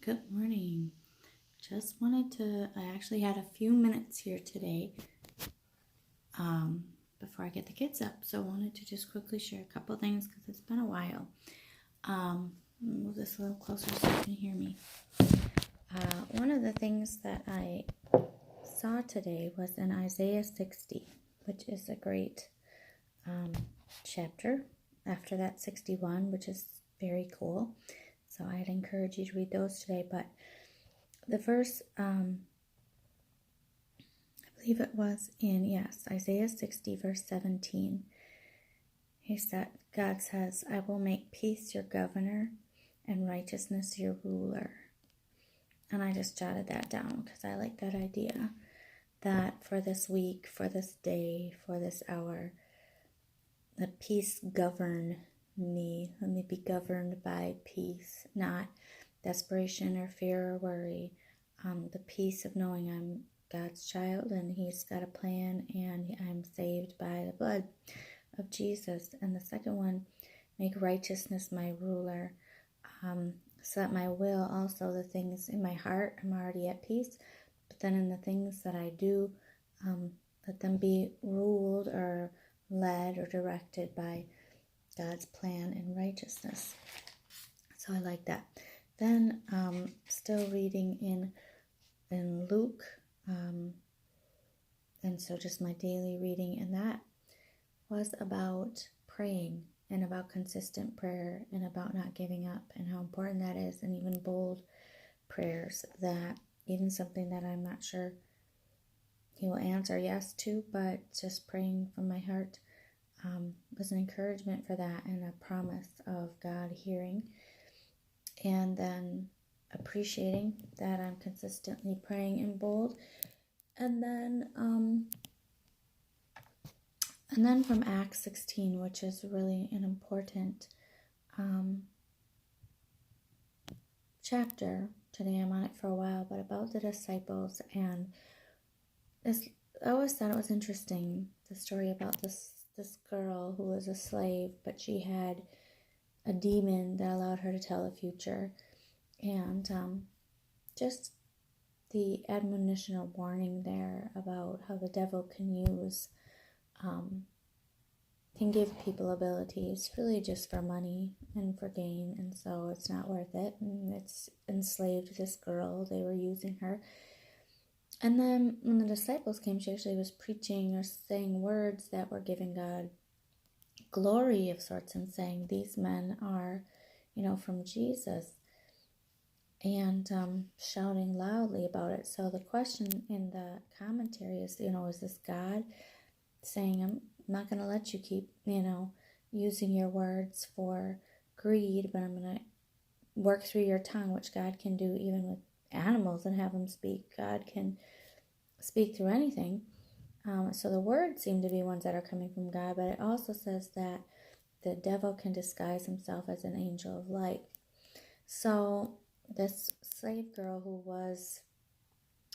Good morning. I actually had a few minutes here today before I get the kids up. So I wanted to just quickly share a couple things because it's been a while. Move this a little closer so you can hear me. One of the things that I saw today was in Isaiah 60, which is a great chapter after that 61, which is very cool. So I'd encourage you to read those today. But the verse, I believe it was in, Isaiah 60, verse 17. God says, I will make peace your governor and righteousness your ruler. And I just jotted that down because I like that idea that for this week, for this day, for this hour, the peace govern me. Let me be governed by peace, not desperation or fear or worry. The peace of knowing I'm God's child and He's got a plan and I'm saved by the blood of Jesus. And the second one, make righteousness my ruler, so that my will, also the things in my heart, I'm already at peace. But then in the things that I do, let them be ruled or led or directed by God's plan and righteousness. So I like that. Then still reading in Luke, and so just my daily reading, and that was about praying and about consistent prayer and about not giving up and how important that is, and even bold prayers, that even something that I'm not sure He will answer yes to, but just praying from my heart was an encouragement for that and a promise of God hearing. And then appreciating that I'm consistently praying in bold. And then from Acts 16, which is really an important chapter. Today I'm on it for a while, but about the disciples. And I always thought it was interesting, the story about this girl who was a slave, but she had a demon that allowed her to tell the future. And just the admonitional warning there about how the devil can give people abilities really just for money and for gain, and so it's not worth it, and it's enslaved this girl. They were using her. And then when the disciples came, she actually was preaching or saying words that were giving God glory of sorts and saying these men are, from Jesus, and shouting loudly about it. So the question in the commentary is, is this God saying, I'm not going to let you keep, using your words for greed, but I'm going to work through your tongue, which God can do even with animals and have them speak. God can speak through anything. So the words seem to be ones that are coming from God, but it also says that the devil can disguise himself as an angel of light. So this slave girl who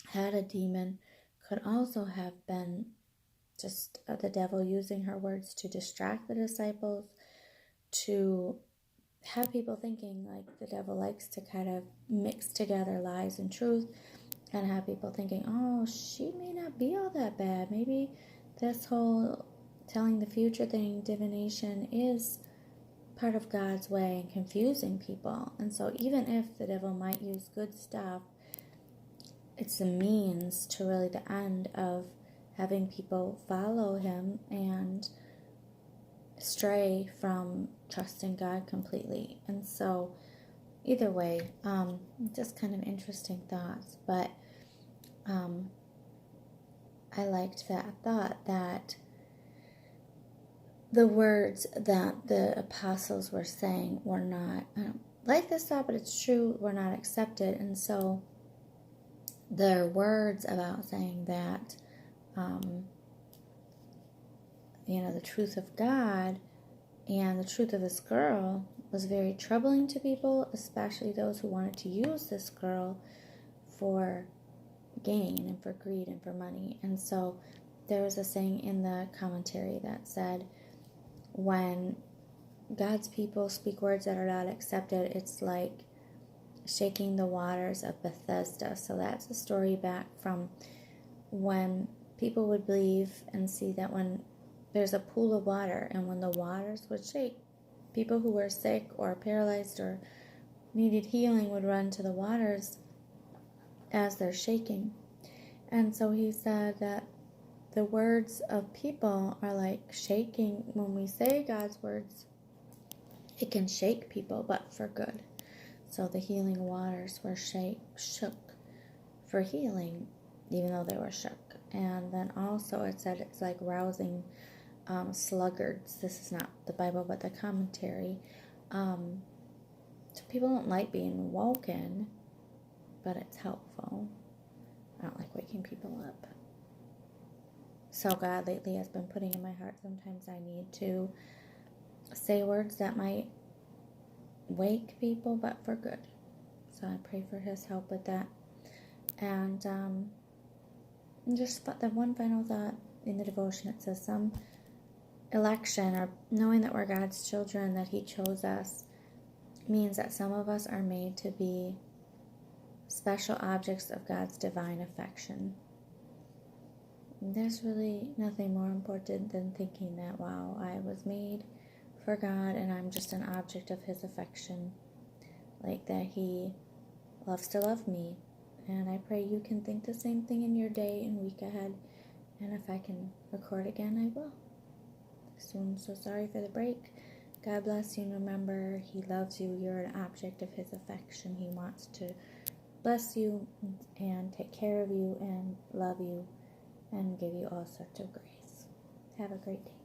had a demon could also have been just the devil using her words to distract the disciples, to have people thinking, like the devil likes to kind of mix together lies and truth, and have people thinking, oh, she may not be all that bad. Maybe this whole telling the future thing, divination, is part of God's way and confusing people. And so even if the devil might use good stuff, it's a means to really the end of having people follow him and stray from trusting God completely. And so either way, just kind of interesting thoughts. But I liked that thought that the words that the apostles were saying were not, I don't like this thought, but it's true, were not accepted. And so their words about saying that, the truth of God and the truth of this girl was very troubling to people, especially those who wanted to use this girl for gain and for greed and for money. And so there was a saying in the commentary that said, when God's people speak words that are not accepted, it's like shaking the waters of Bethesda. So that's a story back from when people would believe and see that when there's a pool of water and when the waters would shake, people who were sick or paralyzed or needed healing would run to the waters as they're shaking. And so he said that the words of people are like shaking. When we say God's words, it can shake people, but for good. So the healing waters were shook for healing, even though they were shook. And then also it said it's like rousing sluggards. This is not the Bible, but the commentary. So people don't like being woken, but it's helpful. I don't like waking people up. So God lately has been putting in my heart, sometimes I need to say words that might wake people, but for good. So I pray for his help with that. And just the one final thought in the devotion, it says some election, or knowing that we're God's children, that he chose us, means that some of us are made to be special objects of God's divine affection. There's really nothing more important than thinking that, wow, I was made for God and I'm just an object of his affection. Like that he loves to love me. And I pray you can think the same thing in your day and week ahead. And if I can record again, I will. Soon, so sorry for the break. God bless you, and remember, he loves you. You're an object of his affection. He wants to bless you and take care of you and love you and give you all sorts of grace. Have a great day.